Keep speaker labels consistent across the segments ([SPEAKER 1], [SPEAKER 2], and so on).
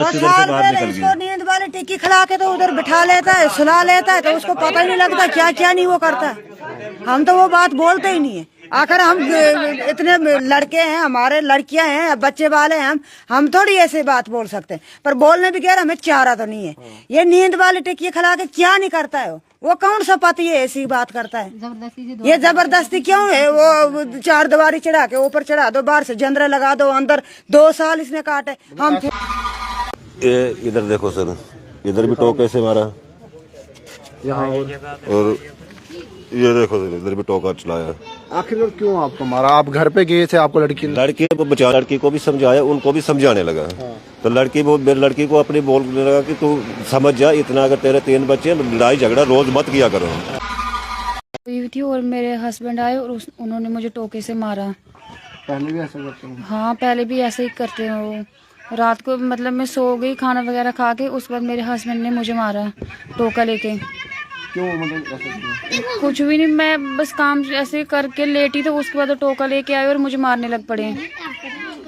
[SPEAKER 1] इसको नींद वाली टिक्की खिला के तो उधर बिठा लेता है, सुला लेता है, तो उसको पता ही नहीं लगता क्या क्या नहीं वो करता है। हम तो वो बात बोलते ही नहीं है। आखिर हम इतने लड़के हैं, हमारे लड़कियां हैं, बच्चे वाले हैं, हम थोड़ी ऐसे बात बोल सकते हैं। पर बोलने भी गैर हमें चारा तो नहीं है। ये नींद वाली टिक्की खिला के क्या नहीं करता है वो कौन सा पति है ऐसी बात करता है? ये जबरदस्ती क्यों है? वो चार दीवारी चढ़ा के ऊपर चढ़ा दो, बाहर से जंदरे लगा दो, अंदर 2 साल इसने काटे। हम
[SPEAKER 2] ये इधर देखो सर, इधर भी टोके से मारा
[SPEAKER 3] यहाँ,
[SPEAKER 2] और ये देखो सर इधर भी टोका चलाया।
[SPEAKER 3] आखिर क्यों आपको मारा? आप घर पे गए थे, आपको लड़की
[SPEAKER 2] को बचा, लड़की को भी समझाया, उनको भी समझाने लगा। तो लड़की को अपनी बोलने लगा कि तू समझ जा, इतना अगर तेरे 3 बच्चे, लड़ाई झगड़ा रोज मत किया करो।
[SPEAKER 4] थी और मेरे हस्बैंड आए और उन्होंने मुझे टोके से मारा।
[SPEAKER 3] पहले भी ऐसा करते हैं?
[SPEAKER 4] हाँ, पहले भी ऐसे ही करते हैं वो। रात को मतलब मैं सो गई खाना वगैरह खा के, उसके बाद मेरे हस्बैंड ने मुझे मारा टोका लेके।
[SPEAKER 3] क्यों मतलब ऐसा क्यों?
[SPEAKER 4] कुछ भी नहीं, मैं बस काम ऐसे करके लेटी तो उसके बाद टोका लेके आए और मुझे मारने लग पड़े।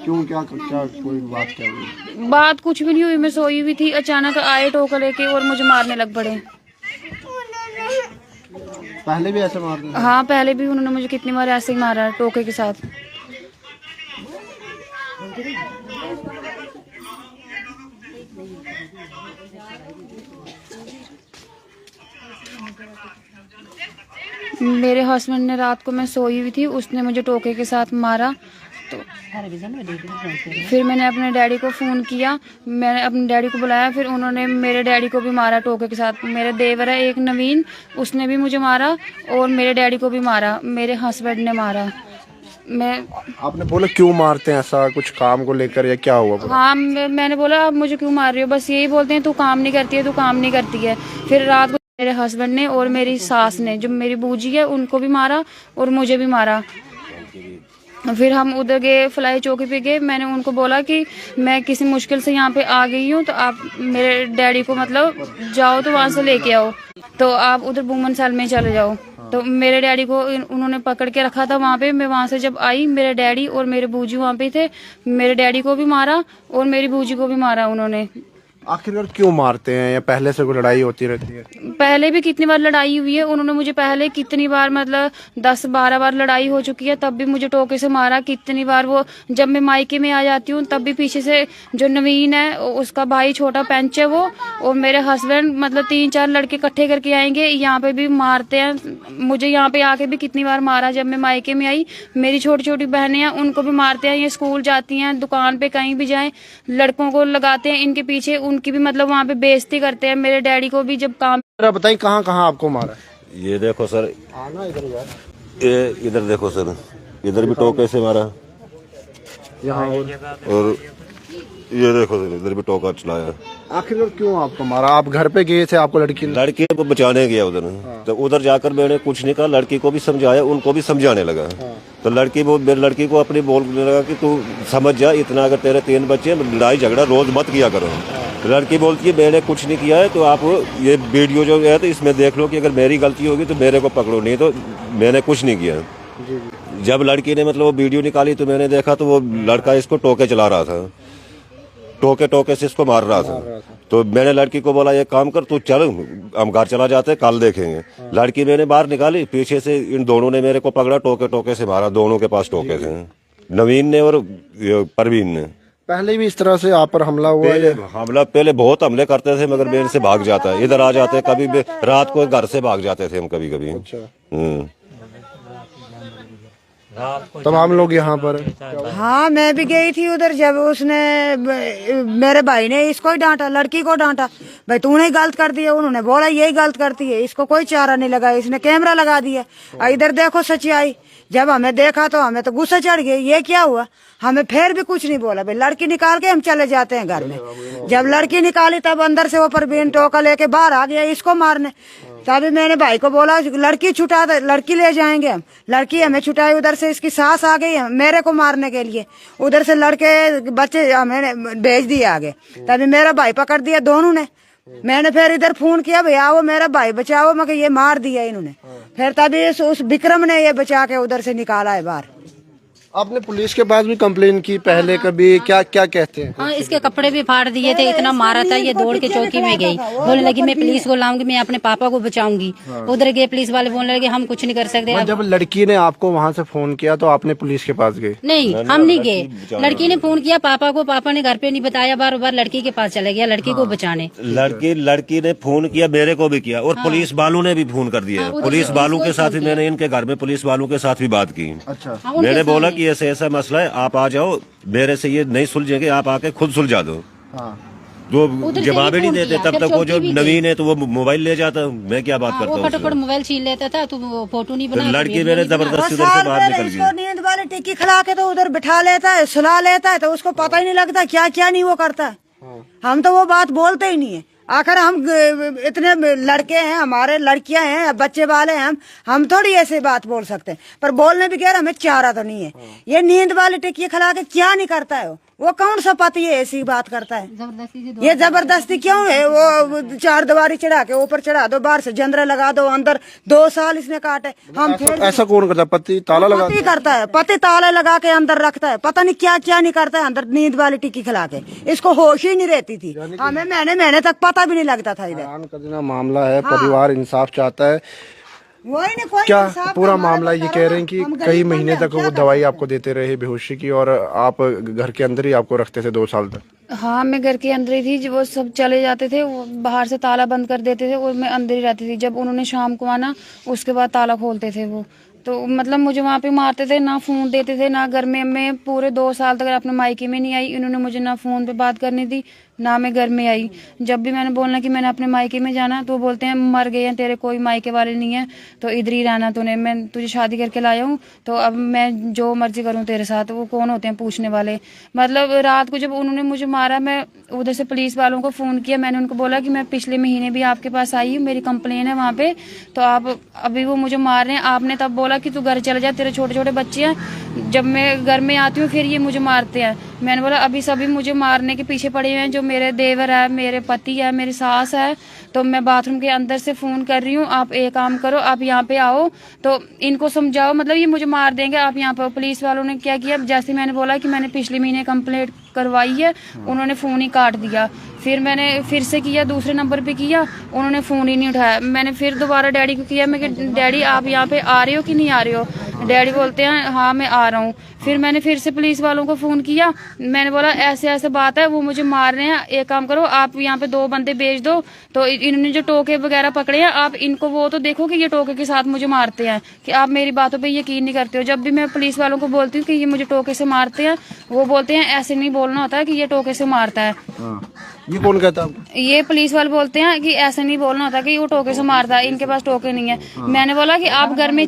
[SPEAKER 3] क्यों, क्या कोई बात क्या हुई?
[SPEAKER 4] बात कुछ भी नहीं हुई, मैं सोई हुई थी, अचानक आए टोका लेके और मुझे मारने लग पड़े।
[SPEAKER 3] पहले भी ऐसे मारते थे?
[SPEAKER 4] हाँ, पहले भी उन्होंने मुझे कितनी बार ऐसे ही मारा टोके के साथ। मेरे हस्बैंड ने रात को मैं सोई हुई थी, उसने मुझे टोके के साथ मारा। तो फिर मैंने अपने डैडी को फ़ोन किया, मैंने अपने डैडी को बुलाया, फिर उन्होंने मेरे डैडी को भी मारा टोके के साथ। मेरे देवर है एक नवीन, उसने भी मुझे मारा और मेरे डैडी को भी मारा, मेरे हस्बैंड ने मारा।
[SPEAKER 3] आपने बोला क्यों मारते हैं? ऐसा कुछ काम को लेकर या क्या हुआ?
[SPEAKER 4] हाँ, मैंने बोला आप मुझे क्यों मार रही हो? बस यही बोलते हैं तू काम नहीं करती है, तू काम नहीं करती है। फिर रात को मेरे हस्बैंड ने और मेरी सास ने, जो मेरी बूजी है, उनको भी मारा और मुझे भी मारा। फिर हम उधर गए, फ्लाई चौकी पे गए, मैंने उनको बोला कि मैं किसी मुश्किल से यहाँ पे आ गई हूँ, तो आप मेरे डैडी को मतलब जाओ तो वहाँ से लेके आओ, तो आप उधर वुमन सेल में चले जाओ। तो मेरे डैडी को उन्होंने पकड़ के रखा था वहाँ पे। मैं वहाँ से जब आई, मेरे डैडी और मेरे बूजी वहाँ पे थे, मेरे डैडी को भी मारा और मेरी बूजी को भी मारा उन्होंने।
[SPEAKER 3] आखिरकार क्यों मारते हैं, या पहले से कोई लड़ाई होती रहती है?
[SPEAKER 4] पहले भी कितनी बार लड़ाई हुई है, उन्होंने मुझे पहले कितनी बार मतलब 10-12 बार लड़ाई हो चुकी है, तब भी मुझे टोके से मारा कितनी बार। वो जब मैं मायके में आ जाती हूँ तब भी पीछे से जो नवीन है, उसका भाई छोटा पेंच है वो, और मेरे हस्बैंड मतलब 3-4 लड़के इकट्ठे करके आएंगे, यहाँ पे भी मारते हैं मुझे। यहाँ पे आके भी कितनी बार मारा जब मैं मायके में आई। मेरी छोटी छोटी बहनें हैं, उनको भी मारते हैं। ये स्कूल जाती हैं, दुकान पे कहीं भी जाएं, लड़कों को लगाते हैं इनके पीछे, उनकी भी मतलब वहाँ पे बेइज्जती करते हैं। मेरे डैडी को भी जब काम।
[SPEAKER 3] बताइए कहाँ कहाँ आपको मारा?
[SPEAKER 2] ये देखो सर,
[SPEAKER 3] आना इधर यार,
[SPEAKER 2] ये इधर देखो सर, इधर भी टोके से मारा
[SPEAKER 3] यहाँ,
[SPEAKER 2] और ये देखो सर इधर भी टोका चलाया।
[SPEAKER 3] आखिर क्यों आपको मारा? आप घर पे गए थे, आपको लड़की
[SPEAKER 2] को बचाने गया उधर। तो उधर जाकर मैंने कुछ नहीं कहा, लड़की को भी समझाया, उनको भी समझाने लगा। तो लड़की को अपनी बोलने लगा कि तू समझ जा, इतना अगर तेरे 3 बच्चे, लड़ाई झगड़ा रोज मत किया करो। लड़की बोलती है मैंने कुछ नहीं किया है, तो आप ये वीडियो जो है तो इसमें देख लो कि अगर मेरी गलती होगी तो मेरे को पकड़ो, नहीं तो मैंने कुछ नहीं किया। जब लड़की ने मतलब वो वीडियो निकाली तो मैंने देखा तो वो लड़का इसको टोके चला रहा था, टोके से इसको मार रहा था। तो मैंने लड़की को बोला ये काम कर, तू चल हम घर चला जाते, कल देखेंगे। लड़की मैंने बाहर निकाली, पीछे से इन दोनों ने मेरे को पकड़ा, टोके से मारा। दोनों के पास टोके थे, नवीन ने और परवीन ने।
[SPEAKER 3] पहले भी इस तरह से आप पर हमला हुआ है?
[SPEAKER 2] पहले बहुत हमले करते थे, मगर मेरे से भाग जाता है, इधर आ जाते, कभी भी रात को घर से भाग जाते थे हम कभी कभी।
[SPEAKER 3] तब हम लोग यहाँ पर।
[SPEAKER 1] हाँ, मैं भी गई थी उधर, जब उसने मेरे भाई ने इसको ही डांटा, लड़की को डांटा, भाई तूने ही गलत कर दिया। उन्होंने बोला यही गलत करती है, इसको कोई चारा नहीं लगा, इसने कैमरा लगा दिया। इधर देखो सच्चाई। जब हमें देखा तो हमें तो गुस्सा चढ़ गया, ये क्या हुआ? हमें फिर भी कुछ नहीं बोला, भाई लड़की निकाल के हम चले जाते हैं घर में। जब लड़की निकाली तब अंदर से वो परवीन टोका लेके बाहर आ गया इसको मारने। तभी मैंने भाई को बोला लड़की छुटा दे, लड़की ले जाएंगे हम। लड़की हमें छुटाई, उधर से इसकी सास आ गई मेरे को मारने के लिए, उधर से लड़के बच्चे हमें भेज दिए आगे। तभी मेरा भाई पकड़ दिया दोनों ने। मैंने फिर इधर फोन किया, भैया वो मेरा भाई बचाओ, मगर ये मार दिया इन्होंने। फिर तभी उस विक्रम ने ये बचा के उधर से निकाला है बाहर।
[SPEAKER 3] आपने पुलिस के पास भी कंप्लेन की पहले कभी, क्या क्या कहते हैं?
[SPEAKER 5] हाँ, इसके कपड़े भी फाड़ दिए थे, इतना मारा था। ये दौड़ के चौकी में गई, बोलने लगी मैं पुलिस को लाऊंगी, मैं अपने पापा को बचाऊंगी। उधर गए, पुलिस वाले बोलने लगे हम कुछ नहीं कर सकते।
[SPEAKER 3] जब लड़की ने आपको वहाँ से फोन किया तो आपने पुलिस के पास गए?
[SPEAKER 5] नहीं, हम नहीं गए। लड़की ने फोन किया पापा को, पापा ने घर पे नहीं बताया, बार बार लड़की के पास चले गया लड़की को बचाने।
[SPEAKER 2] लड़की ने फोन किया, मेरे को भी किया, और पुलिस वालों ने भी फोन कर दिया। पुलिस वालों के साथ भी मैंने इनके घर में पुलिस वालों के साथ भी बात की।
[SPEAKER 3] अच्छा।
[SPEAKER 2] मैंने बोला कि ऐसा ऐसा मसला है, आप आ जाओ, मेरे से ये नहीं सुलझेंगे, आप आके खुद सुलझा दो। जो जवाब ही नहीं देते, तब तक वो जो नवीन है तो वो मोबाइल ले जाता, मैं क्या बात करता हूँ।
[SPEAKER 5] फटाफट मोबाइल छीन लेता था, तो वो फोटो नहीं बना।
[SPEAKER 2] लड़की मेरे जबरदस्ती उधर से बाहर निकल
[SPEAKER 1] इसको
[SPEAKER 2] गई।
[SPEAKER 1] नींद वाली टिक्की खिला के तो उधर बिठा लेता है, सुला लेता है, तो उसको पता ही नहीं लगता क्या क्या नहीं वो करता है। हम तो वो बात बोलते ही नहीं है। आखिर हम इतने लड़के हैं, हमारे लड़कियां हैं, बच्चे वाले हैं, हम थोड़ी ऐसे बात बोल सकते हैं। पर बोलने भी गैर हमें चारा तो नहीं है। ये नींद वाली टिक्की खिला के क्या नहीं करता है वो कौन सा पति है ऐसी बात करता है? ये जबरदस्ती क्यों है? वो चार दीवारी चढ़ा के ऊपर चढ़ा दो, बाहर से जंदरे लगा दो, अंदर 2 साल इसने काटे। हम फिर
[SPEAKER 3] ऐसा कौन करता? पति ताला लगा
[SPEAKER 1] पति करता है, पति ताला लगा के अंदर रखता है, पता नहीं क्या क्या नहीं करता है अंदर नींद वाली टिक्की खिला के। इसको होश ही नहीं रहती थी, हमें महीने तक पता भी नहीं लगता था इधर।
[SPEAKER 3] मामला है, परिवार इंसाफ चाहता है।
[SPEAKER 1] वही नहीं, कोई
[SPEAKER 3] क्या
[SPEAKER 1] इंसाफ
[SPEAKER 3] पूरा
[SPEAKER 1] हमारा
[SPEAKER 3] मामला
[SPEAKER 1] तो
[SPEAKER 3] ये
[SPEAKER 1] करो
[SPEAKER 3] कह रहे
[SPEAKER 1] ना,
[SPEAKER 3] हैं कि
[SPEAKER 1] हम
[SPEAKER 3] कई
[SPEAKER 1] गरीब
[SPEAKER 3] महीने
[SPEAKER 1] बंदे
[SPEAKER 3] तक
[SPEAKER 1] हैं,
[SPEAKER 3] वो
[SPEAKER 1] क्या
[SPEAKER 3] दवाई
[SPEAKER 1] करें?
[SPEAKER 3] आपको देते रहे बेहोशी की, और आप घर के अंदर ही आपको रखते थे 2 साल तक?
[SPEAKER 4] हाँ, मैं घर के अंदर ही थी। जब वो सब चले जाते थे, वो बाहर से ताला बंद कर देते थे और मैं अंदर ही रहती थी। जब उन्होंने शाम को आना, उसके बाद ताला खोलते थे वो। तो मतलब मुझे वहाँ पे मारते थे, ना फोन देते थे, ना घर में। मैं पूरे 2 साल तक अपने मायके में नहीं आई। इन्होंने मुझे ना फोन पे बात करनी दी, ना मैं घर में आई। जब भी मैंने बोलना कि मैंने अपने मायके में जाना, तो बोलते हैं मर गए हैं, तेरे कोई मायके वाले नहीं है, तो इधर ही रहना तूने। मैं तुझे शादी करके लाया हूँ, तो अब मैं जो मर्जी करूँ तेरे साथ। वो कौन होते हैं पूछने वाले? मतलब रात को जब उन्होंने मुझे मारा, मैं उधर से पुलिस वालों को फोन किया। मैंने उनको बोला कि मैं पिछले महीने भी आपके पास आई हूँ, मेरी कंप्लेन है वहाँ पे, तो आप अभी वो मुझे मार रहे हैं। आपने तब बोला कि तू घर चले जा, तेरे छोटे छोटे बच्चे हैं। जब मैं घर में आती हूँ फिर ये मुझे मारते हैं। मैंने बोला अभी सभी मुझे मारने के पीछे पड़े हुए हैं, जो मेरे देवर है, मेरे पति है, मेरी सास है। तो मैं बाथरूम के अंदर से फोन कर रही हूँ, आप एक काम करो, आप यहाँ पे आओ, तो इनको समझाओ, मतलब ये मुझे मार देंगे, आप यहाँ पर। पुलिस वालों ने क्या किया, जैसे मैंने बोला कि मैंने पिछले महीने कंप्लेंट करवाई है, उन्होंने फोन ही काट दिया। फिर मैंने फिर से किया, दूसरे नंबर पे किया, उन्होंने फोन ही नहीं उठाया। मैंने फिर दोबारा डैडी को किया, मैं कि डैडी आप यहाँ पे आ रहे हो कि नहीं आ रहे हो? डैडी बोलते हैं हाँ मैं आ रहा हूँ। फिर मैंने फिर से पुलिस वालों को फोन किया, मैंने बोला ऐसे ऐसे बात है, वो मुझे मार रहे हैं, एक काम करो आप यहाँ पे 2 बंदे भेज दो। तो इन्होंने जो टोके वगैरह पकड़े हैं, आप इनको वो तो देखो कि ये टोके के साथ मुझे मारते हैं, कि आप मेरी बातों पे यकीन नहीं करते हो। जब भी मैं पुलिस वालों को बोलती हूँ कि ये मुझे टोके से मारते हैं, वो बोलते हैं ऐसे नहीं बोलना होता है कि ये टोके से मारता है।
[SPEAKER 3] ये कौन कहता है?
[SPEAKER 4] ये पुलिस वाले बोलते हैं कि ऐसे नहीं बोलना होता कि वो टोके से मारता है, इनके पास टोके नहीं है। मैंने बोला कि आप घर में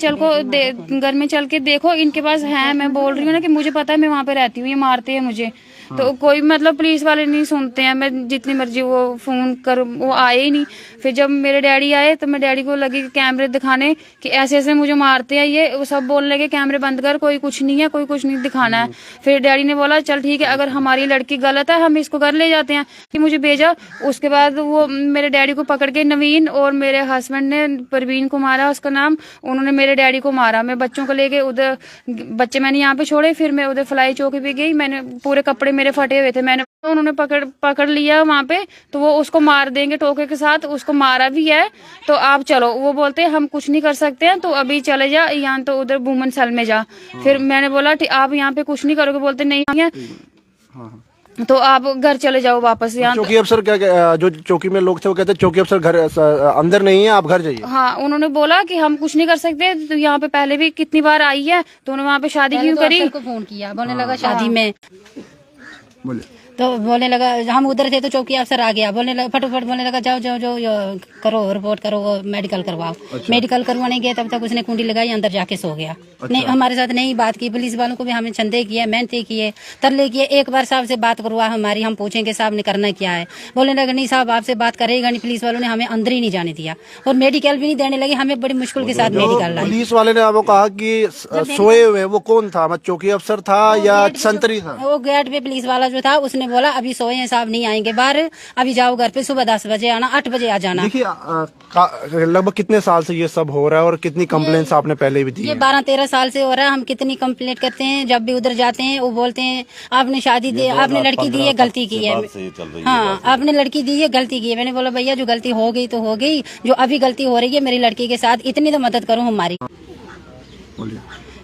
[SPEAKER 4] चल के देखो, इनके पास है। मैं बोल रही हूँ ना कि मुझे पता है, मैं वहाँ पे रहती हूँ, ये मारते हैं मुझे। तो कोई मतलब पुलिस वाले नहीं सुनते हैं, मैं जितनी मर्जी वो फोन कर, वो आए ही नहीं। फिर जब मेरे डैडी आए तो मैं डैडी को लगी कैमरे दिखाने कि ऐसे ऐसे मुझे मारते हैं ये। वो सब बोलने लगे कैमरे बंद कर, कोई कुछ नहीं है, कोई कुछ नहीं दिखाना है। फिर डैडी ने बोला चल ठीक है, अगर हमारी लड़की गलत है हम इसको घर ले जाते हैं, कि मुझे भेजा। उसके बाद वो मेरे डैडी को पकड़ के नवीन और मेरे हस्बैंड ने, प्रवीण कुमार है उसका नाम, उन्होंने मेरे डैडी को मारा। मैं बच्चों को लेके उधर, बच्चे मैंने यहाँ पे छोड़े, फिर मैं उधर फलाई चौकी पे गई। मैंने पूरे कपड़े मेरे फटे हुए थे, मैंने उन्होंने पकड़ लिया वहाँ पे, तो वो उसको मार देंगे टोके के साथ, उसको मारा भी है। तो आप चलो, वो बोलते हैं हम कुछ नहीं कर सकते हैं, तो अभी चले जा यहाँ, तो उधर वुमन सेल में जा। फिर मैंने बोला आप यहाँ पे कुछ नहीं करोगे? बोलते नहीं है, तो आप घर चले जाओ वापस यहाँ।
[SPEAKER 3] चौकी अफसर क्या, जो चौकी में लोग थे वो कहते चौकी अफसर घर अंदर नहीं है, आप घर जाइए।
[SPEAKER 4] हाँ, उन्होंने बोला कि हम कुछ नहीं कर सकते। तो यहाँ पे पहले भी कितनी बार आई है, तो उन्होंने वहाँ पे शादी क्यों करी?
[SPEAKER 5] को फोन किया, बोलने लगा शादी में, तो बोलने लगा हम उधर थे तो चौकी अफसर आ गया, बोलने लगा फटाफट, बोलने लगा जाओ जाओ जाओ करो रिपोर्ट करो, वो मेडिकल करवाओ। मेडिकल करवाने गए तब तक उसने कुंडी लगाई, अंदर जाके सो गया। नहीं, हमारे साथ नहीं बात की। पुलिस वालों को भी हमें संदेह किया, मेहनत किए, तरले किए। एक बार साहब से बात करवा हमारी, हम पूछेंगे साहब ने करना क्या है? बोलने लगे नहीं साहब आपसे बात करेगा नहीं। पुलिस वालों ने हमें अंदर ही नहीं जाने दिया और मेडिकल भी नहीं देने लगे। हमें बड़ी मुश्किल के साथ मेडिकल लाई।
[SPEAKER 3] पुलिस वाले ने आपको कहा कि सोए हुए, वो कौन था? चौकी अफसर था या संतरी था?
[SPEAKER 5] वो गेट पे पुलिस वाला जो था उसने ने बोला अभी सोए हैं साहब, नहीं आएंगे बाहर, अभी जाओ घर पे, सुबह 10 बजे आना, 8 बजे आ जाना।
[SPEAKER 3] देखिए लगभग कितने साल से ये सब हो रहा है और कितनी कंप्लेंट्स आपने पहले भी दी
[SPEAKER 5] ये 12-13 साल से हो रहा है। हम कितनी कंप्लेंट करते हैं, जब भी उधर जाते हैं वो बोलते हैं आपने शादी दी, आपने लड़की दी है, गलती की है। हाँ, आपने लड़की दी है, गलती की है। मैंने बोला भैया जो गलती हो गई तो हो गई, जो अभी गलती हो रही है मेरी लड़की के साथ, इतनी तो मदद करो हमारी।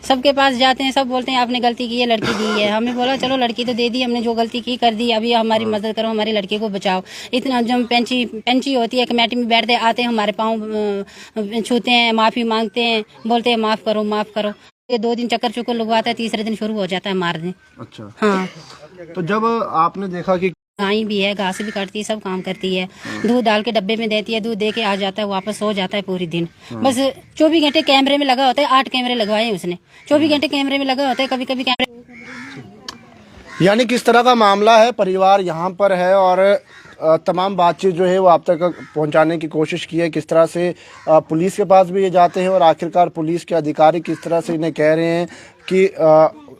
[SPEAKER 5] सबके पास जाते हैं, सब बोलते हैं आपने गलती की है, लड़की दी है। हमने बोला चलो लड़की तो दे दी, हमने जो गलती की कर दी, अभी हमारी मदद करो, हमारी लड़की को बचाओ। इतना जब पेंची होती है, कमेटी में बैठते आते हैं, हमारे पाँव छूते हैं, माफी मांगते हैं, बोलते हैं माफ करो माफ करो। ये 2 दिन चक्कर चुक्कर लगवाता है, तीसरे दिन शुरू हो जाता है मारने।
[SPEAKER 3] अच्छा,
[SPEAKER 5] हाँ,
[SPEAKER 3] तो जब आपने देखा कि
[SPEAKER 5] गाय भी है, घास भी काटती है, सब काम करती है, दूध डाल के डब्बे में देती है, दूध दे के आ जाता है, वापस सो जाता है पूरी दिन। बस 24 घंटे कैमरे में लगा होता है, 8 कैमरे लगवाए हैं उसने, 24 घंटे कैमरे में लगा होता है, कभी कभी कैमरे।
[SPEAKER 3] यानी किस तरह का मामला है, परिवार यहाँ पर है और तमाम बातचीत जो है वो आप तक पहुंचाने की कोशिश की है। किस तरह से पुलिस के पास भी ये जाते हैं और आखिरकार पुलिस के अधिकारी किस तरह से इन्हें कह रहे हैं कि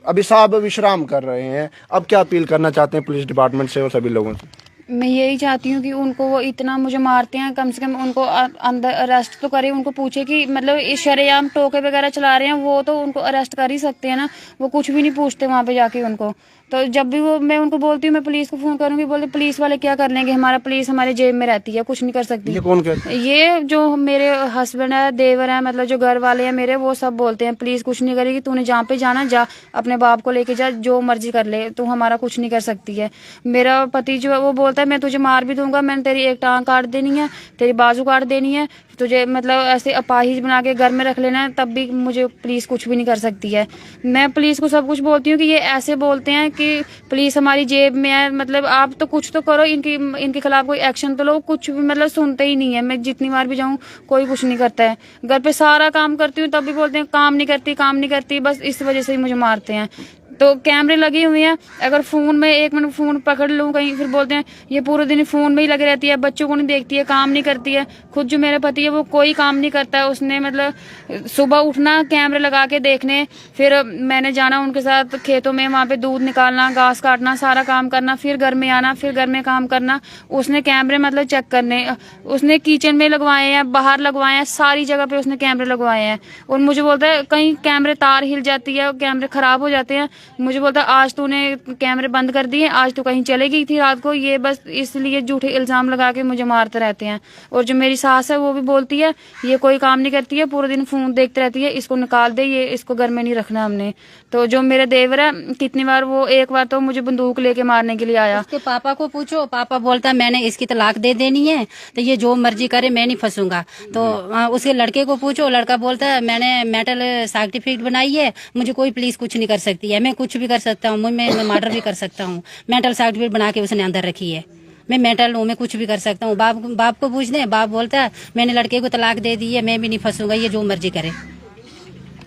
[SPEAKER 3] अभी साहब विश्राम कर रहे हैं। अब क्या अपील करना चाहते हैं पुलिस डिपार्टमेंट से और सभी लोगों से?
[SPEAKER 4] मैं यही चाहती हूँ कि उनको वो इतना मुझे मारते हैं, कम से कम उनको अंदर अरेस्ट तो करे। उनको पूछे कि मतलब इस शरेआम टोके वगैरह चला रहे हैं, वो तो उनको अरेस्ट कर ही सकते हैं ना, वो कुछ भी नहीं पूछते वहाँ पे जाके उनको। तो जब भी वो मैं उनको बोलती हूँ मैं पुलिस को फोन करूंगी, बोलते पुलिस वाले क्या कर लेंगे, हमारा पुलिस हमारे जेब में रहती है, कुछ नहीं कर सकती।
[SPEAKER 3] ये कौन कहते हैं?
[SPEAKER 4] ये जो मेरे हस्बैंड है, देवर है, मतलब जो घर वाले हैं मेरे, वो सब बोलते हैं पुलिस कुछ नहीं करेगी, तूने जहाँ पे जाना जा, अपने बाप को लेके जा, जो मर्जी कर ले, तू हमारा कुछ नहीं कर सकती है। मेरा पति जो है वो बोलता है मैं तुझे मार भी दूंगा, मैंने तेरी एक टांग काट देनी है, तेरी बाजू काट देनी है, तुझे मतलब ऐसे अपाहिज बना के घर में रख लेना है, तब भी मुझे पुलिस कुछ भी नहीं कर सकती है। मैं पुलिस को सब कुछ बोलती हूँ कि ये ऐसे बोलते हैं कि पुलिस हमारी जेब में है, मतलब आप तो कुछ तो करो, इनके खिलाफ कोई एक्शन तो लो, कुछ भी मतलब सुनते ही नहीं है। मैं जितनी बार भी जाऊँ कोई कुछ नहीं करता है। घर पे सारा काम करती हूँ तब भी बोलते हैं काम नहीं करती, काम नहीं करती, बस इस वजह से ही मुझे मारते हैं। तो कैमरे लगे हुए हैं, अगर फोन में 1 मिनट फोन पकड़ लूँ कहीं, फिर बोलते हैं ये पूरे दिन फोन में ही लगी रहती है, बच्चों को नहीं देखती है, काम नहीं करती है। खुद जो मेरे पति है वो कोई काम नहीं करता है, उसने मतलब सुबह उठना, कैमरे लगा के देखने, फिर मैंने जाना उनके साथ खेतों में, वहाँ पे दूध निकालना, घास काटना, सारा काम करना, फिर घर में आना, फिर घर में काम करना। उसने कैमरे मतलब चेक करने, उसने किचन में लगवाए हैं, बाहर लगवाए हैं, सारी जगह पे उसने कैमरे लगवाए हैं। और मुझे बोलता है कहीं कैमरे तार हिल जाती है, कैमरे खराब हो जाते हैं, मुझे बोलता आज तूने कैमरे बंद कर दिए, आज तो कहीं चले गई थी रात को। ये बस इसलिए झूठे इल्जाम लगा के मुझे मारते रहते हैं। और जो मेरी सास है वो भी बोलती है ये कोई काम नहीं करती है, पूरे दिन फोन देखते रहती है, इसको निकाल दे, ये इसको घर में नहीं रखना हमने। तो जो मेरे देवर है, कितनी बार वो, एक बार तो मुझे बंदूक लेके मारने के लिए आया।
[SPEAKER 5] उसके पापा को पूछो, पापा बोलता है मैंने इसकी तलाक दे देनी है, तो ये जो मर्जी करे, मैं नहीं फंसूंगा। तो उसके लड़के को पूछो, लड़का बोलता है मैंने मेंटल सर्टिफिकेट बनाई है, मुझे कोई पुलिस कुछ नहीं कर सकती है, मैं कुछ भी कर सकता हूँ, मैं मर्डर भी कर सकता हूँ। मेंटल सर्टिफिकेट बना के उसने अंदर रखी है, मैं मेंटल हूँ, मैं कुछ भी कर सकता हूँ। बाप को पूछ दे, बाप बोलता है मैंने लड़के को तलाक दे दी है, मैं भी नहीं फंसूंगा, ये जो मर्जी करे।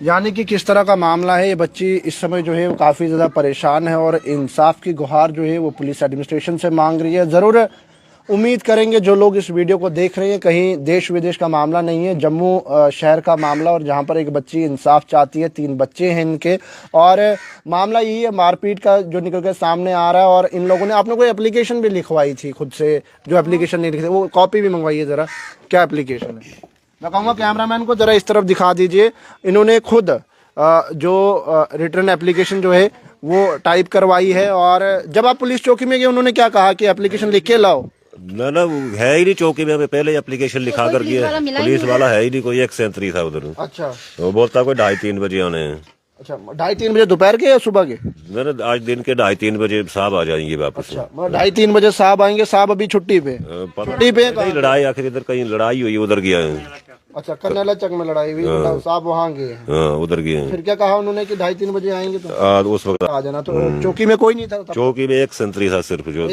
[SPEAKER 3] यानी कि किस तरह का मामला है, ये बच्ची इस समय जो है वो काफ़ी ज़्यादा परेशान है और इंसाफ की गुहार जो है वो पुलिस एडमिनिस्ट्रेशन से मांग रही है। ज़रूर उम्मीद करेंगे जो लोग इस वीडियो को देख रहे हैं, कहीं देश विदेश का मामला नहीं है, जम्मू शहर का मामला, और जहां पर एक बच्ची इंसाफ चाहती है, 3 बच्चे हैं इनके, और मामला यही है मारपीट का जो निकल कर सामने आ रहा है। और इन लोगों ने, आपने कोई एप्लीकेशन भी लिखवाई थी खुद से, जो एप्लीकेशन नहीं लिखी वो कॉपी भी मंगवाइए ज़रा, क्या एप्लीकेशन है? मैं कहूँगा कैमरामैन को ज़रा इस तरफ दिखा दीजिए। इन्होंने खुद जो रिटर्न एप्लीकेशन जो है वो टाइप करवाई है। और जब आप पुलिस चौकी में गए उन्होंने क्या कहा कि एप्लीकेशन लिख के लाओ?
[SPEAKER 2] ना वो है ही नहीं चौकी में, हमें पहले एप्लीकेशन लिखा कर गया, पुलिस वाला है ही नहीं कोई, एक सेंतरी था उधर।
[SPEAKER 3] अच्छा,
[SPEAKER 2] वो बोलता कोई 2:30-3 बजे आने हैं।
[SPEAKER 3] अच्छा, 2:30-3 बजे दोपहर के या सुबह के?
[SPEAKER 2] मैंने आज दिन के 2:30-3 बजे साहब आ जाएंगे वापस।
[SPEAKER 3] अच्छा, 2:30-3 बजे साहब आएंगे। साहब अभी छुट्टी पे? छुट्टी पे।
[SPEAKER 2] कहीं लड़ाई, आखिर इधर कहीं लड़ाई हुई, उधर गया है।
[SPEAKER 3] अच्छा, कन्नैला चक में लड़ाई हुई, साहब वहाँ गए हैं।
[SPEAKER 2] हाँ, उधर गए।
[SPEAKER 3] फिर क्या कहा उन्होंने कि 2:30-3 बजे आएंगे? तो
[SPEAKER 2] उस वक्त
[SPEAKER 3] आ जाना। तो चौकी में कोई नहीं था?
[SPEAKER 2] चौकी में एक संतरी था सिर्फ, जो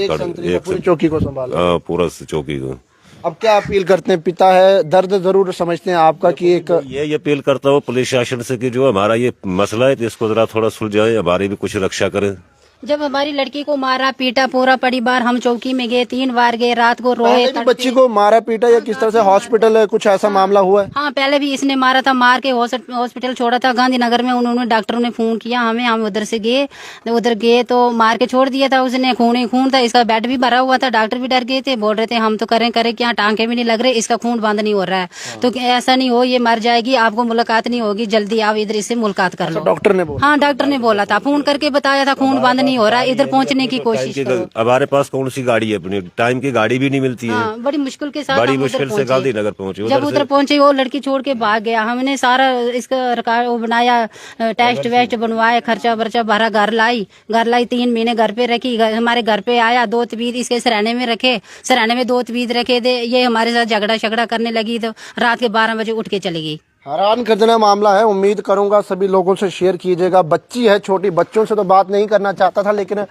[SPEAKER 3] पूरी चौकी को संभाला।
[SPEAKER 2] पूरा चौकी को।
[SPEAKER 3] अब क्या अपील करते हैं? पिता है, दर्द जरूर समझते हैं आपका कि एक
[SPEAKER 2] ये अपील करता हूँ पुलिस शासन से कि जो हमारा ये मसला है तो इसको जरा थोड़ा सुलझाए, हमारी भी कुछ रक्षा करें।
[SPEAKER 5] जब हमारी लड़की को मारा पीटा पूरा परिवार, हम चौकी में गए 3 बार गए, रात को रोए।
[SPEAKER 3] पहले भी बच्ची को मारा पीटा या किस तरह से हॉस्पिटल कुछ ऐसा मामला हुआ है?
[SPEAKER 5] हाँ, पहले भी इसने मारा था, मार के हॉस्पिटल छोड़ा था गांधीनगर में। उन्होंने डॉक्टरों ने फोन किया हमें, हम उधर से गए, उधर गए तो मार के छोड़ दिया था उसने। खून ही खून था, इसका बेड भी भरा हुआ था। डॉक्टर भी डर गए थे, बोल रहे थे हम तो करें क्या, टांके भी नहीं लग रहे, इसका खून बंद नहीं हो रहा है, तो ऐसा नहीं हो ये मर जाएगी, आपको मुलाकात नहीं होगी, जल्दी आप इधर इससे मुलाकात कर लो।
[SPEAKER 3] डॉक्टर ने बोला?
[SPEAKER 5] हाँ, डॉक्टर ने बोला था, फोन करके बताया था खून बंद नहीं हो रहा है, इधर पहुंचने की कोशिश करो।
[SPEAKER 2] हमारे पास कौन सी गाड़ी है, अपनी टाइम की गाड़ी भी नहीं मिलती है।
[SPEAKER 5] हाँ, बड़ी मुश्किल के साथ
[SPEAKER 2] बड़ी
[SPEAKER 5] हम उधर
[SPEAKER 2] मुश्किल से
[SPEAKER 5] पहुंचे।
[SPEAKER 2] गांधीनगर पहुंचे।
[SPEAKER 5] जब उधर पहुंचे वो लड़की छोड़ के भाग गया। हमने सारा इसका रिकॉर्ड वो बनाया, टेस्ट वेस्ट बनवाया, खर्चा वर्चा भरा, घर लाई 3 महीने घर पे रखी, हमारे घर पे आया, 2 तबीद इसके सराहने में रखे, सराहने में 2 तबीद रखे थे। ये हमारे साथ झगड़ा करने लगी तो रात के 12 बजे उठ के चली गई।
[SPEAKER 3] हैरान कर देना मामला है। उम्मीद करूंगा सभी लोगों से शेयर कीजिएगा। बच्ची है छोटी, बच्चों से तो बात नहीं करना चाहता था, लेकिन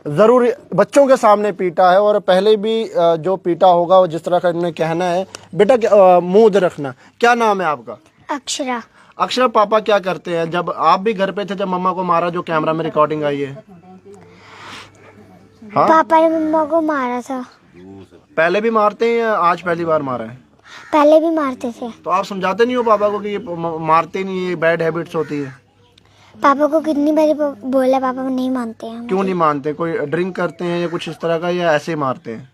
[SPEAKER 3] जरूर बच्चों के सामने पीटा है। और पहले भी जो पीटा होगा वो जिस तरह का इन्होंने कहना है। बेटा मुंह उधर रखना। क्या नाम है आपका?
[SPEAKER 6] अक्षरा।
[SPEAKER 3] अक्षरा, पापा क्या करते हैं? जब आप भी घर पे थे जब मम्मा को मारा, जो कैमरा में रिकॉर्डिंग आई है? हाँ?
[SPEAKER 6] पापा ने मम्मा को मारा था।
[SPEAKER 3] पहले भी मारते हैं या आज पहली बार मारा है?
[SPEAKER 6] पहले भी मारते थे।
[SPEAKER 3] तो आप समझाते नहीं हो पापा को कि ये मारते नहीं, ये बैड हैबिट्स होती है?
[SPEAKER 6] पापा को कितनी बारी बोला, पापा नहीं मानते हैं।
[SPEAKER 3] क्यों नहीं मानते? कोई ड्रिंक करते हैं या कुछ इस तरह का, या ऐसे ही मारते हैं?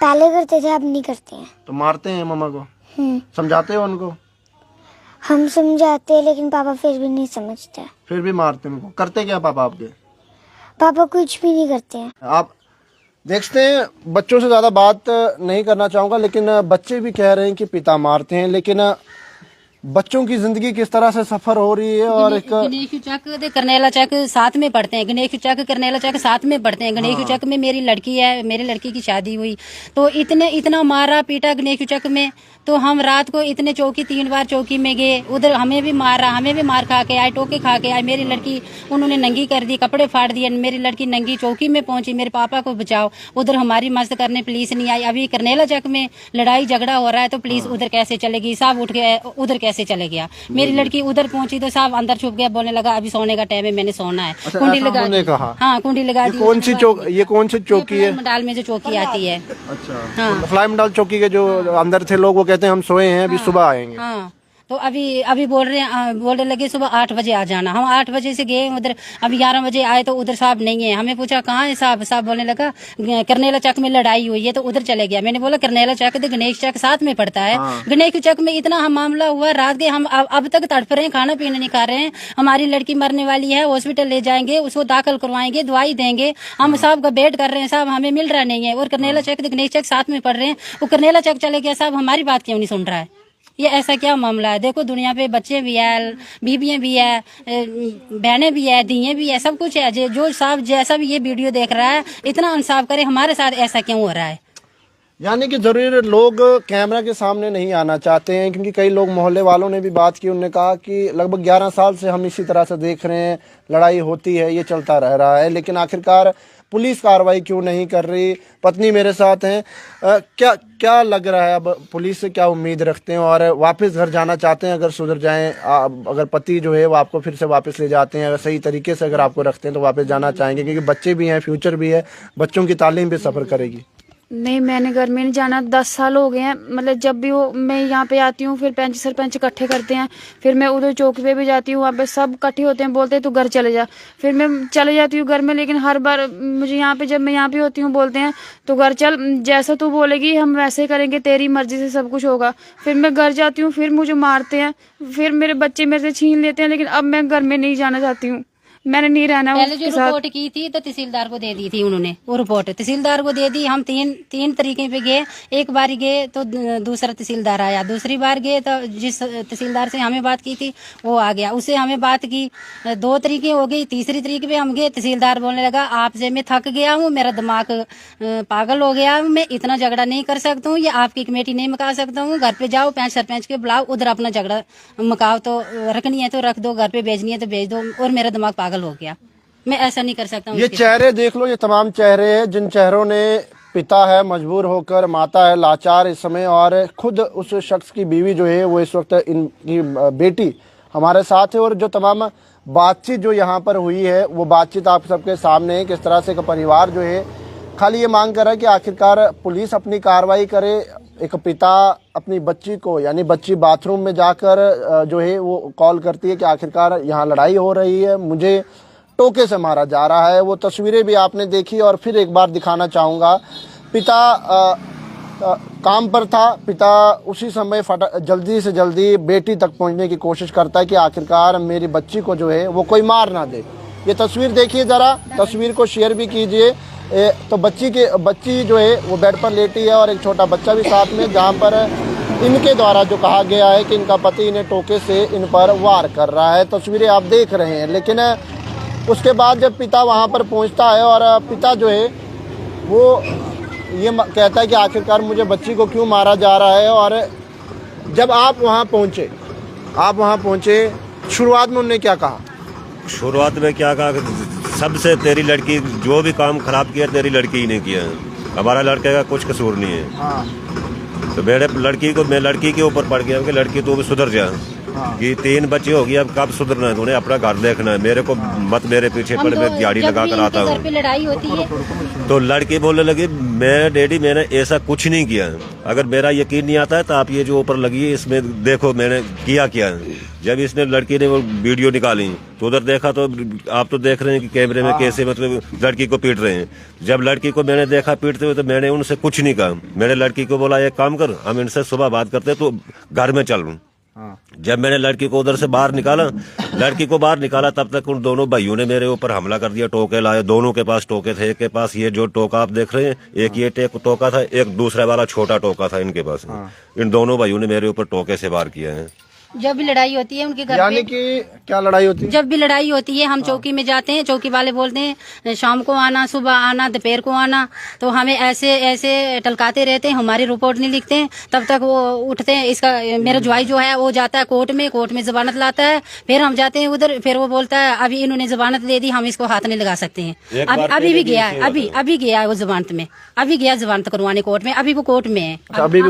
[SPEAKER 6] पहले करते थे, अब नहीं करते हैं।
[SPEAKER 3] तो मारते हैं मम्मा को? समझाते हो उनको?
[SPEAKER 6] हम समझाते हैं लेकिन पापा फिर भी नहीं समझते।
[SPEAKER 3] फिर भी मारते हैं उनको। करते क्या पापा आपके?
[SPEAKER 6] पापा कुछ भी नहीं करते हैं।
[SPEAKER 3] आप देखते हैं, बच्चों से ज्यादा बात नहीं करना चाहूंगा, लेकिन बच्चे भी कह रहे हैं कि पिता मारते हैं। लेकिन बच्चों की जिंदगी किस तरह से सफर हो रही है। और एक
[SPEAKER 5] गणेश चक करनेला चक साथ में पढ़ते हैं, गणेश चक करनेला चक साथ में पढ़ते हैं। गणेश चक में मेरी लड़की है, मेरी लड़की की शादी हुई तो इतना मारा पीटा गणेश चक में। तो हम रात को इतने चौकी 3 बार चौकी में गए, उधर हमें भी मारा, हमें भी मार खा के आए, टोके खा के आए। मेरी लड़की उन्होंने नंगी कर दी, कपड़े फाड़ दिए, मेरी लड़की नंगी चौकी में पहुंची, मेरे पापा को बचाओ। उधर हमारी मदद करने पुलिस नहीं आई। अभी करनेला चक में लड़ाई झगड़ा हो रहा है तो पुलिस उधर कैसे चलेगी? साहब उठ के उधर कैसे चले गया? मेरी लड़की उधर पहुंची तो साहब अंदर छुप गया, बोलने लगा अभी सोने का टाइम है, मैंने सोना है। कुंडी लगा दी। हाँ, कुंडी लगा दी।
[SPEAKER 3] कौन सी चौकी? ये कौन सी चौकी है?
[SPEAKER 5] मंडाल में जो चौकी आती है।
[SPEAKER 3] अच्छा,
[SPEAKER 5] हाँ।
[SPEAKER 3] फ्लाई मंडाल चौकी के जो अंदर थे लोग वो कहते हैं हम सोए हैं, अभी सुबह आएंगे।
[SPEAKER 5] हाँ, तो अभी बोलने लगे सुबह 8 बजे आ जाना। हम 8 बजे से गए उधर, अभी 11 बजे आए तो उधर साहब नहीं है। हमें पूछा कहाँ है साहब? साहब बोलने लगा करनेला चक में लड़ाई हुई है, तो उधर चले गया। मैंने बोला करनेला चक तो गणेश चक साथ में पड़ता है। गणेश चक में इतना हम मामला हुआ, रात के हम अब तक तड़प रहे हैं, खाना पीना नहीं खा रहे हैं। हमारी लड़की मरने वाली है, हॉस्पिटल ले जाएंगे, उसको दाखिल करवाएंगे, दवाई देंगे। हम साहब का वेट कर रहे हैं, साहब हमें मिल रहा नहीं है। और करनेला चक गणेश चक साथ में पड़ रहे हैं, वो करनेला चक चले गया। साहब हमारी बात क्यों नहीं सुन रहा है? ये ऐसा क्या मामला है? देखो दुनिया पे बच्चे भी है, बीबियां भी है, बहनें भी है, दिए भी है, सब कुछ है। जो साहब जैसा भी ये वीडियो देख रहा है इतना इंसाफ करे, हमारे साथ ऐसा क्यों हो रहा है?
[SPEAKER 3] यानी कि जरूर लोग कैमरा के सामने नहीं आना चाहते हैं, क्योंकि कई लोग मोहल्ले वालों ने भी बात की। उन्होंने कहा कि लगभग 11 साल से हम इसी तरह से देख रहे हैं, लड़ाई होती है, ये चलता रह रहा है, लेकिन आखिरकार पुलिस कार्रवाई क्यों नहीं कर रही? पत्नी मेरे साथ हैं। क्या लग रहा है, अब पुलिस से क्या उम्मीद रखते हैं? और वापस घर जाना चाहते हैं अगर सुधर जाएं? अगर पति जो है वो आपको फिर से वापस ले जाते हैं, अगर सही तरीके से अगर आपको रखते हैं तो वापस जाना चाहेंगे? क्योंकि बच्चे भी हैं, फ्यूचर भी है, बच्चों की तालीम भी सफ़र करेगी।
[SPEAKER 4] नहीं, मैंने घर में नहीं जाना। 10 साल हो गए हैं। मतलब जब भी वो मैं यहाँ पे आती हूँ, फिर पंच सरपंच इकट्ठे करते हैं, फिर मैं उधर चौकी पे भी जाती हूँ, वहाँ पे सब इकट्ठे होते हैं, बोलते हैं तू घर चले जा। फिर मैं चले जाती हूँ घर में, लेकिन हर बार मुझे यहाँ पे, जब मैं यहाँ पे होती हूँ, बोलते हैं तू घर चल, जैसा तू बोलेगी हम वैसे ही करेंगे, तेरी मर्जी से सब कुछ होगा। फिर मैं घर जाती हूँ, फिर मुझे मारते हैं, फिर मेरे बच्चे मेरे से छीन लेते हैं। लेकिन अब मैं घर में नहीं जाना चाहती हूँ, मैंने नहीं रहना।
[SPEAKER 5] पहले जो रिपोर्ट की थी तो तहसीलदार को दे दी थी उन्होंने, वो रिपोर्ट तहसीलदार को दे दी। हम तीन तरीके पे गए। एक बार गए तो दूसरा तहसीलदार आया, दूसरी बार गए तो जिस तहसीलदार से हमें बात की थी वो आ गया, उससे हमें बात की। 2 तरीके हो गई, तीसरी तरीके पे हम गए, तहसीलदार बोलने लगा आपसे मैं थक गया हूँ, मेरा दिमाग पागल हो गया, मैं इतना झगड़ा नहीं कर सकता हूँ, ये आपकी कमेटी नहीं मका सकता हूँ, घर पे जाओ, पंच सरपंच के बुलाओ, उधर अपना झगड़ा मकाओ, तो रखनी है तो रख दो, घर पे भेजनी है तो भेज दो। और मेरा दिमाग पागल हो गया, मैं ऐसा नहीं कर सकता हूँ।
[SPEAKER 3] ये चेहरे देख लो, ये तमाम चेहरे हैं जिन चेहरों ने, पिता है मजबूर होकर, माता है लाचार इस समय, और खुद उस शख्स की बीवी जो है वो इस वक्त इनकी बेटी हमारे साथ है। और जो तमाम बातचीत जो यहाँ पर हुई है वो बातचीत आप सबके सामने है। किस तरह से एक परिवार जो है खाली ये मांग कर रहा है कि आखिरकार पुलिस अपनी कार्रवाई करे। एक पिता अपनी बच्ची को, यानी बच्ची बाथरूम में जाकर जो है वो कॉल करती है कि आखिरकार यहाँ लड़ाई हो रही है, मुझे टोके से मारा जा रहा है। वो तस्वीरें भी आपने देखी और फिर एक बार दिखाना चाहूँगा। पिता काम पर था, पिता उसी समय जल्दी से जल्दी बेटी तक पहुंचने की कोशिश करता है कि आखिरकार मेरी बच्ची को जो है वो कोई मार ना दे। ये तस्वीर देखिए ज़रा, तस्वीर को शेयर भी कीजिए। तो बच्ची जो है वो बेड पर लेटी है और एक छोटा बच्चा भी साथ में, जहाँ पर इनके द्वारा जो कहा गया है कि इनका पति इन्हें टोके से इन पर वार कर रहा है। तस्वीरें आप देख रहे हैं। लेकिन उसके बाद जब पिता वहाँ पर पहुँचता है और पिता जो है वो ये कहता है कि आखिरकार मुझे बच्ची को क्यों मारा जा रहा है। और जब आप वहाँ पहुँचे शुरुआत में उन्होंने क्या कहा?
[SPEAKER 2] शुरुआत में क्या कहा, सबसे तेरी लड़की जो भी काम खराब किया तेरी लड़की ही ने किया है, हमारा लड़के का कुछ कसूर नहीं है।
[SPEAKER 3] हाँ।
[SPEAKER 2] तो मेरे मैं लड़की के ऊपर पड़ गया कि लड़की तू भी सुधर जा।
[SPEAKER 3] हाँ।
[SPEAKER 2] कि 3 बच्चे हो गई, अब कब सुधरना है, तूने अपना घर देखना है, मेरे को मत मेरे पीछे पड़, मैं दिहाड़ी लगा कर आता हूँ।
[SPEAKER 5] लड़ाई होती है
[SPEAKER 2] तो लड़की बोलने लगी मैं डैडी मैंने ऐसा कुछ नहीं किया। अगर मेरा यकीन नहीं आता है तो आप ये जो ऊपर लगी है इसमें देखो मैंने किया क्या। जब इसने लड़की ने वो वीडियो निकाली तो उधर देखा तो आप तो देख रहे हैं कि कैमरे में कैसे मतलब लड़की को पीट रहे हैं। जब लड़की को मैंने देखा पीटते हुए तो मैंने उनसे कुछ नहीं कहा। मैंने लड़की को बोला एक काम कर, हम इनसे सुबह बात करते तो घर में चल। जब मैंने लड़की को उधर से बाहर निकाला तब तक उन दोनों भाइयों ने मेरे ऊपर हमला कर दिया। टोके लाए, दोनों के पास टोके थे। एक के पास ये जो टोका आप देख रहे हैं, एक ये टोका था, एक दूसरा वाला छोटा टोका था इनके पास। इन दोनों भाइयों ने मेरे ऊपर टोके से वार किया है।
[SPEAKER 5] जब भी लड़ाई होती है उनके घर
[SPEAKER 3] यानी कि क्या लड़ाई होती है?
[SPEAKER 5] जब भी लड़ाई होती है हम चौकी में जाते हैं, चौकी वाले बोलते हैं शाम को आना, सुबह आना, दोपहर को आना। तो हमें ऐसे टलकाते रहते हैं, हमारी रिपोर्ट नहीं लिखते हैं। तब तक वो उठते हैं। इसका मेरा ज्वाई जो है वो जाता है कोर्ट में जमानत लाता है। फिर हम जाते हैं उधर, फिर वो बोलता है अभी इन्होंने जमानत दे दी, हम इसको हाथ नहीं लगा सकते हैं। अभी भी गया है, अभी गया है वो जमानत में, अभी गया जमानत करवाने कोर्ट में। अभी वो कोर्ट में है,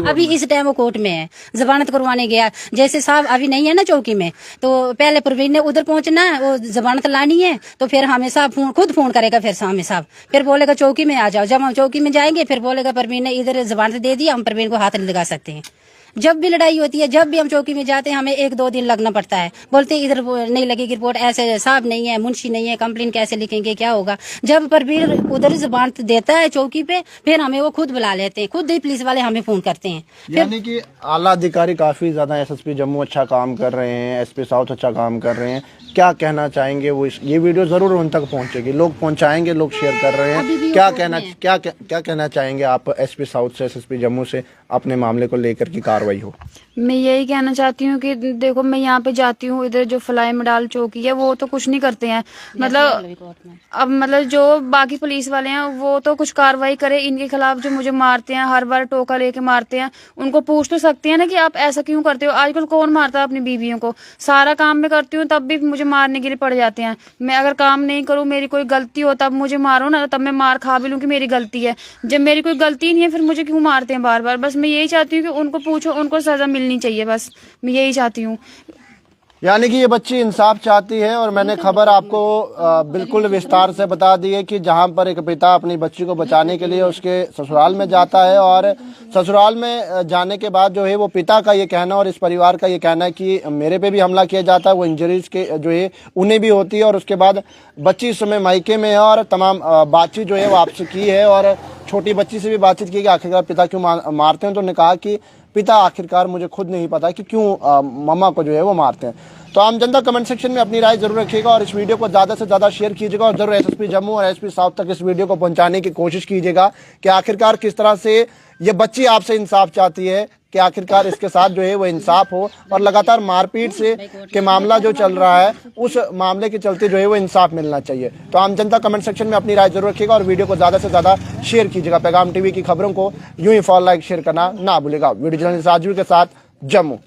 [SPEAKER 5] अभी इस टाइम वो कोर्ट में है, जमानत करवाने गया। जैसे साहब अभी नहीं है ना चौकी में, तो पहले प्रवीण ने उधर पहुंचना है, वो जमानत लानी है। तो फिर हमें साहब खुद फोन करेगा, फिर हमें साहब फिर बोलेगा चौकी में आ जाओ। जब हम चौकी में जाएंगे फिर बोलेगा प्रवीण ने इधर जमानत दे दी, हम प्रवीण को हाथ नहीं लगा सकते हैं। जब भी लड़ाई होती है, जब भी हम चौकी में जाते हैं, हमें 1-2 दिन लगना पड़ता है। बोलते हैं इधर नहीं लगेगी रिपोर्ट, ऐसे साहब नहीं है, मुंशी नहीं है, कंप्लेन कैसे लिखेंगे, क्या होगा। जब प्रवीण उधर जमानत देता है चौकी पे, फिर हमें वो खुद बुला लेते हैं, खुद ही पुलिस वाले हमें फोन करते हैं।
[SPEAKER 3] यानी कि आला अधिकारी काफी ज्यादा एसएसपी जम्मू अच्छा काम कर रहे हैं, एसपी साउथ अच्छा काम कर रहे हैं। क्या कहना चाहेंगे वो? ये वीडियो जरूर उन तक पहुंचेगी, लोग पहुंचाएंगे, लोग शेयर कर रहे हैं। क्या कहना चाहेंगे आप एसपी साउथ से, एसएसपी जम्मू से, अपने मामले को लेकर की कार्रवाई हो?
[SPEAKER 4] मैं यही कहना चाहती हूँ कि देखो मैं यहाँ पे जाती हूँ, इधर जो फ्लाई मडाल चौकी है वो तो कुछ नहीं करते हैं। मतलब जो बाकी पुलिस वाले हैं वो तो कुछ कार्रवाई करे इनके खिलाफ। जो मुझे मारते हैं, हर बार टोका लेके मारते हैं, उनको पूछ तो सकते हैं ना कि आप ऐसा क्यों करते हो। आजकल कौन मारता है अपनी बीवियों को? सारा काम मैं करती हूँ तब भी मुझे मारने के लिए पड़ जाते हैं। मैं अगर काम नहीं करूँ, मेरी कोई गलती हो तब मुझे मारो ना, तब मैं मार खा भी लूँ कि मेरी गलती है। जब मेरी कोई गलती नहीं है फिर मुझे क्यों मारते हैं बार बार? बस मैं यही चाहती हूँ कि उनको पूछो, उनको सजा मिलनी चाहिए, बस मैं यही चाहती हूँ।
[SPEAKER 3] यानी कि ये बच्ची इंसाफ चाहती है। और मैंने खबर आपको बिल्कुल विस्तार से बता दी है कि जहां पर एक पिता अपनी बच्ची को बचाने के लिए उसके ससुराल में जाता है, और ससुराल में जाने के बाद जो है वो पिता का ये कहना और इस परिवार का ये कहना है कि मेरे पे भी हमला किया जाता है, वो इंजरीज के जो है उन्हें भी होती है। और उसके बाद बच्ची इस समय मायके में है और तमाम बातचीत जो है वो आपसे की है, और छोटी बच्ची से भी बातचीत की कि आखिरकार पिता क्यों मारते हैं। तो उन्होंने कहा कि पिता आखिरकार मुझे खुद नहीं पता कि क्यों मम्मा को जो है वो मारते हैं। तो आम जनता कमेंट सेक्शन में अपनी राय जरूर रखिएगा और इस वीडियो को ज़्यादा से ज़्यादा शेयर कीजिएगा, और जरूर एसएसपी जम्मू और एसपी साउथ तक इस वीडियो को पहुंचाने की कोशिश कीजिएगा कि आखिरकार किस तरह से ये बच्ची आपसे इंसाफ चाहती है, कि आखिरकार इसके साथ जो है वो इंसाफ हो। और लगातार मारपीट से के मामला जो चल रहा है उस मामले के चलते जो है वो इंसाफ मिलना चाहिए। तो आम जनता कमेंट सेक्शन में अपनी राय जरूर रखिएगा और वीडियो को ज़्यादा से ज़्यादा शेयर कीजिएगा। पैगाम टीवी की खबरों को यूं ही फॉलो, लाइक, शेयर करना ना भूलेगा। वीडियो जर्नलिस्ट राजू के साथ जम्मू।